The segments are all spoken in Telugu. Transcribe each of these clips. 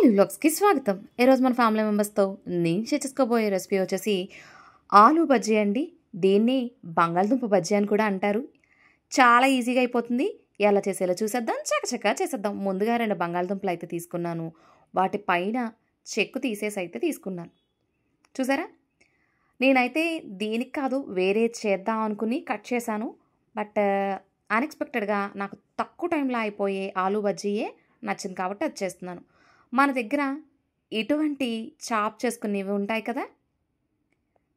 ఆలీ వ్లాగ్స్కి స్వాగతం. ఈరోజు మన ఫ్యామిలీ మెంబర్స్తో నేను చేసుకోబోయే రెసిపీ వచ్చేసి ఆలూ బజ్జీ అండి. దీన్ని బంగాళదుంప బజ్జీ అని కూడా అంటారు. చాలా ఈజీగా అయిపోతుంది. ఎలా చేసేలా చూసేద్దాం, చకచకా చేసేద్దాం. ముందుగా 2 బంగాళదుంపలు అయితే తీసుకున్నాను. వాటి పైన చెక్కు తీసేసి అయితే తీసుకున్నాను. చూసారా, నేనైతే దీనికి కాదు వేరే చేద్దాం అనుకుని కట్ చేశాను. బట్ అన్ఎక్స్పెక్టెడ్గా నాకు తక్కువ టైంలో అయిపోయే ఆలూ బజ్జీయే నచ్చింది కాబట్టి అది చేస్తున్నాను. మన దగ్గర ఇటువంటి చాప్ చేసుకునేవి ఉంటాయి కదా,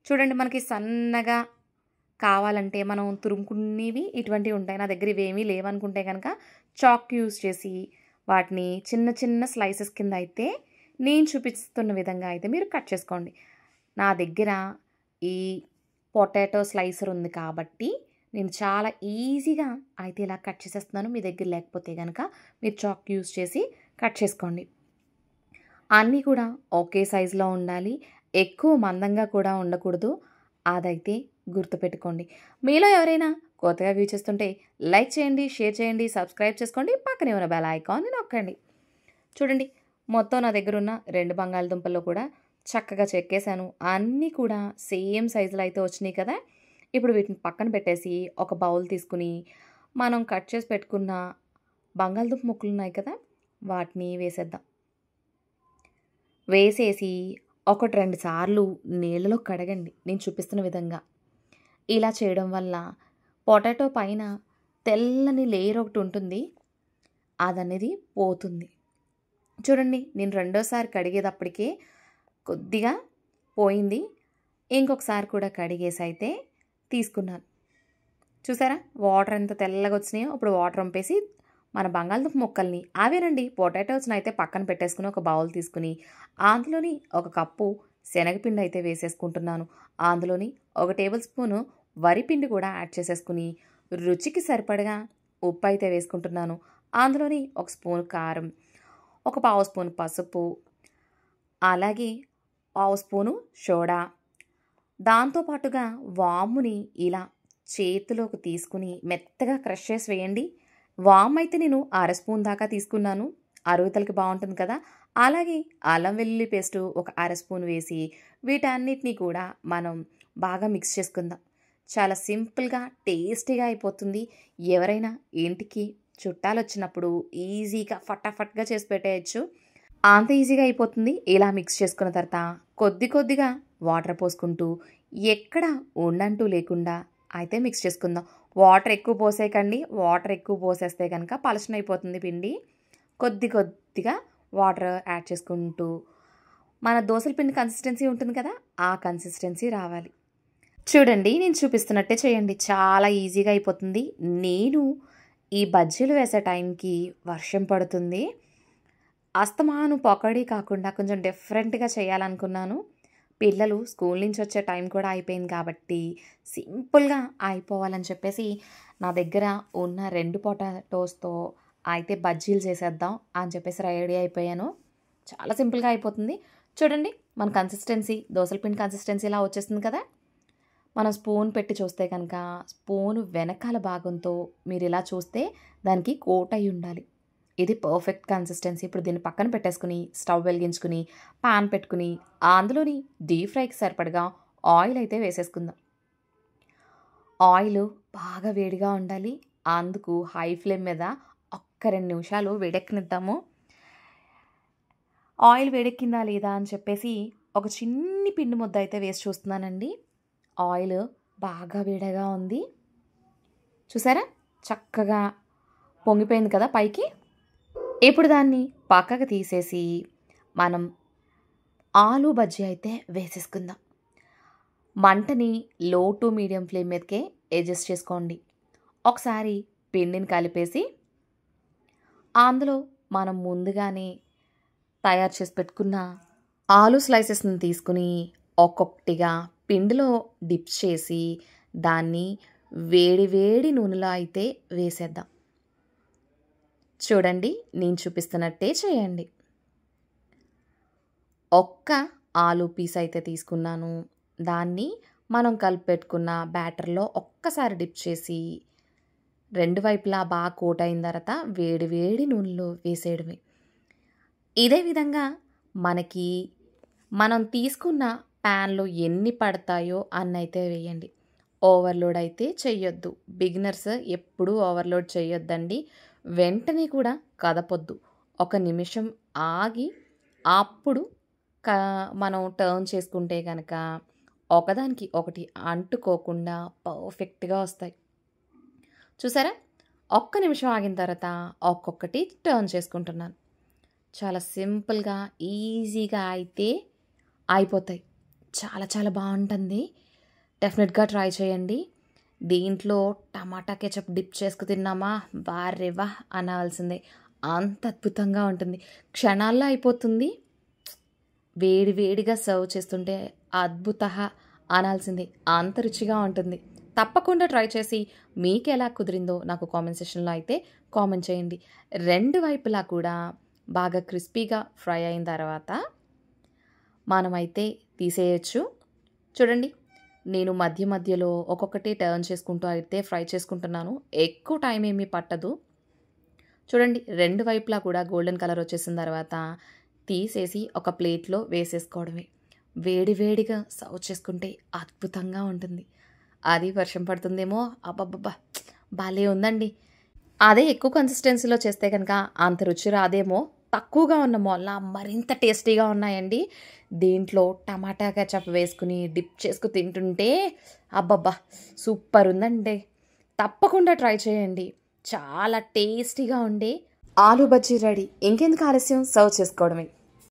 చూడండి. మనకి సన్నగా కావాలంటే మనం తురుముకునేవి ఇటువంటివి ఉంటాయి. నా దగ్గర ఇవేమీ లేవనుకుంటే కనుక చాక్ యూజ్ చేసి వాటిని చిన్న చిన్న స్లైసెస్ కింద అయితే నేను చూపిస్తున్న విధంగా అయితే మీరు కట్ చేసుకోండి. నా దగ్గర ఈ పొటాటో స్లైసర్ ఉంది కాబట్టి నేను చాలా ఈజీగా అయితే ఇలా కట్ చేసేస్తున్నాను. మీ దగ్గర లేకపోతే కనుక మీరు చాక్ యూజ్ చేసి కట్ చేసుకోండి. అన్నీ కూడా ఒకే సైజులో ఉండాలి. ఎక్కువ మందంగా కూడా ఉండకూడదు. అదైతే గుర్తుపెట్టుకోండి. మీలో ఎవరైనా కొత్తగా వ్యూ చేస్తుంటే లైక్ చేయండి, షేర్ చేయండి, సబ్స్క్రైబ్ చేసుకోండి. పక్కనే ఉన్న బెల్ ఐకాన్ని నొక్కండి. చూడండి, మొత్తం నా దగ్గర ఉన్న 2 బంగాళదుంపల్లో కూడా చక్కగా చెక్కేశాను. అన్నీ కూడా సేమ్ సైజులో అయితే వచ్చినాయి కదా. ఇప్పుడు వీటిని పక్కన పెట్టేసి ఒక బౌల్ తీసుకుని మనం కట్ చేసి పెట్టుకున్న బంగాళదుంప ముక్కలు ఉన్నాయి కదా, వాటిని వేసేద్దాం. వేసేసి 1-2 సార్లు నీళ్ళలో కడగండి నేను చూపిస్తున్న విధంగా. ఇలా చేయడం వల్ల పొటాటో పైన తెల్లని లేయర్ ఒకటి ఉంటుంది, అదనేది పోతుంది. చూడండి, నేను రెండోసారి కడిగేటప్పటికే కొద్దిగా పోయింది. ఇంకొకసారి కూడా కడిగేసి అయితే తీసుకున్నాను. చూసారా, వాటర్ ఎంత తెల్లగా వచ్చినాయో. ఇప్పుడు వాటర్ వంపేసి మన బంగాళదుంప ముక్కల్ని, అవేనండి పొటాటోస్ని అయితే పక్కన పెట్టేసుకుని ఒక బౌల్ తీసుకుని అందులోని 1 కప్పు శనగపిండి అయితే వేసేసుకుంటున్నాను. అందులోని 1 టేబుల్ స్పూను వరిపిండి కూడా యాడ్ చేసేసుకుని రుచికి సరిపడగా ఉప్పు అయితే వేసుకుంటున్నాను. అందులోని 1 స్పూన్ కారం, 1 పావు స్పూన్ పసుపు, అలాగే 1 స్పూను సోడా, దాంతోపాటుగా వాముని ఇలా చేతిలోకి తీసుకుని మెత్తగా క్రష్ చేసి వేయండి. వామ్ అయితే నేను 1/2 స్పూన్ దాకా తీసుకున్నాను, అరుగుదలకి బాగుంటుంది కదా. అలాగే అల్లం వెల్లుల్లి పేస్టు 1/2 స్పూన్ వేసి వీటన్నిటిని కూడా మనం బాగా మిక్స్ చేసుకుందాం. చాలా సింపుల్గా టేస్టీగా అయిపోతుంది. ఎవరైనా ఇంటికి చుట్టాలు వచ్చినప్పుడు ఈజీగా ఫటాఫట్గా చేసి పెట్టేయచ్చు. అంత ఈజీగా అయిపోతుంది. ఇలా మిక్స్ చేసుకున్న తర్వాత కొద్దిగా వాటర్ పోసుకుంటూ ఎక్కడ ఉండంటూ లేకుండా అయితే మిక్స్ చేసుకుందాం. వాటర్ ఎక్కువ పోసేయకండి. వాటర్ ఎక్కువ పోసేస్తే కనుక పలచనైపోతుంది పిండి. కొద్దిగా వాటర్ యాడ్ చేసుకుంటూ మన దోసల పిండి కన్సిస్టెన్సీ ఉంటుంది కదా, ఆ కన్సిస్టెన్సీ రావాలి. చూడండి, నేను చూపిస్తున్నట్టే చేయండి. చాలా ఈజీగా అయిపోతుంది. నేను ఈ బజ్జీలు వేసే టైంకి వర్షం పడుతుంది. అస్తమాను పకోడీ కాకుండా కొంచెం డిఫరెంట్గా చేయాలనుకున్నాను. పిల్లలు స్కూల్ నుంచి వచ్చే టైం కూడా అయిపోయింది కాబట్టి సింపుల్గా అయిపోవాలని చెప్పేసి నా దగ్గర ఉన్న 2 పొటాటోస్తో అయితే బజ్జీలు చేసేద్దాం అని చెప్పేసి రెడీ అయిపోయాను. చాలా సింపుల్గా అయిపోతుంది. చూడండి, మన కన్సిస్టెన్సీ దోసల పిండి కన్సిస్టెన్సీ ఇలా వచ్చేస్తుంది కదా. మనం స్పూన్ పెట్టి చూస్తే కనుక స్పూను వెనకాల భాగంతో మీరు ఇలా చూస్తే దానికి కోట్ అయి ఉండాలి. ఇది పర్ఫెక్ట్ కన్సిస్టెన్సీ. ఇప్పుడు దీన్ని పక్కన పెట్టేసుకుని స్టవ్ వెలిగించుకుని పాన్ పెట్టుకుని అందులోని డీప్ ఫ్రైకి సరిపడగా ఆయిల్ అయితే వేసేసుకుందాం. ఆయిల్ బాగా వేడిగా ఉండాలి. అందుకు హై ఫ్లేమ్ మీద 1-2 నిమిషాలు వేడెక్కనిద్దాము. ఆయిల్ వేడెక్కిందా లేదా అని చెప్పేసి ఒక చిన్ని పిండి ముద్ద అయితే వేసి చూస్తున్నానండి. ఆయిల్ బాగా వేడిగా ఉంది. చూసారా, చక్కగా పొంగిపోయింది కదా పైకి. ఇప్పుడు దాన్ని పక్కకు తీసేసి మనం ఆలూ బజ్జీ అయితే వేసేసుకుందాం. మంటని లో టు మీడియం ఫ్లేమ్ మీదకే అడ్జస్ట్ చేసుకోండి. ఒకసారి పిండిని కలిపేసి అందులో మనం ముందుగానే తయారు చేసి పెట్టుకున్న ఆలూ స్లైసెస్ని తీసుకుని ఒక్కొక్కటిగా పిండిలో డిప్ చేసి దాన్ని వేడి నూనెలో అయితే వేసేద్దాం. చూడండి, నేను చూపిస్తున్నట్టే చేయండి. 1 ఆలూ పీస్ అయితే తీసుకున్నాను. దాన్ని మనం కలిపెట్టుకున్న బ్యాటర్లో ఒక్కసారి డిప్ చేసి 2 వైపులా బాగా కోట్ అయిన తర్వాత వేడి నూనెలో వేసేయడమే. ఇదే విధంగా మనకి మనం తీసుకున్న ప్యాన్లో ఎన్ని పడతాయో అన్నైతే వేయండి. ఓవర్లోడ్ అయితే చెయ్యొద్దు. బిగినర్స్ ఎప్పుడూ ఓవర్లోడ్ చేయొద్దండి. వెంటనే కూడా కదపొద్దు. ఒక నిమిషం ఆగి అప్పుడు క మనం టర్న్ చేసుకుంటే కనుక ఒకదానికి ఒకటి అంటుకోకుండా పర్ఫెక్ట్గా వస్తాయి. చూసారా? ఒక్క నిమిషం ఆగిన తర్వాత ఒక్కొక్కటి టర్న్ చేసుకుంటున్నాను. చాలా సింపుల్గా ఈజీగా అయితే అయిపోతాయి. చాలా చాలా బాగుంటుంది. డెఫినెట్గా ట్రై చేయండి. దీంట్లో టమాటా కెచప్ డిప్ చేసుకు తిన్నామా వారెవా అనాల్సిందే. అంత అద్భుతంగా ఉంటుంది. క్షణాల్లో అయిపోతుంది. వేడి వేడిగా సర్వ్ చేస్తుంటే అద్భుత అనాల్సిందే. అంత రుచిగా ఉంటుంది. తప్పకుండా ట్రై చేసి మీకు ఎలా కుదిరిందో నాకు కామెంట్ సెక్షన్లో అయితే కామెంట్ చేయండి. రెండు వైపులా కూడా బాగా క్రిస్పీగా ఫ్రై అయిన తర్వాత మనమైతే తీసేయచ్చు. చూడండి, నేను మధ్య మధ్యలో ఒక్కొక్కటి టర్న్ చేసుకుంటూ అయితే ఫ్రై చేసుకుంటున్నాను. ఎక్కువ టైం ఏమీ పట్టదు. చూడండి, రెండు వైపులా కూడా గోల్డెన్ కలర్ వచ్చేసిన తర్వాత తీసేసి ఒక ప్లేట్లో వేసేసుకోవడమే. వేడి వేడిగా సర్వ్ చేసుకుంటే అద్భుతంగా ఉంటుంది. అది వర్షం పడుతుందేమో, అబ్బబ్బబ్బా భలే ఉందండి. అదే ఎక్కువ కన్సిస్టెన్సీలో చేస్తే కనుక అంత రుచి రాదేమో. తక్కువగా ఉన్న వల్ల మరింత టేస్టీగా ఉన్నాయండి. దీంట్లో టమాటా కెచప్ వేసుకుని డిప్ చేసుకుని తింటుంటే అబ్బబ్బా సూపర్ ఉందండి. తప్పకుండా ట్రై చేయండి. చాలా టేస్టీగా ఉండే ఆలూ బజ్జీ రెడీ. ఇంకెందుకు ఆలస్యం, సర్వ్ చేసుకోవడమే.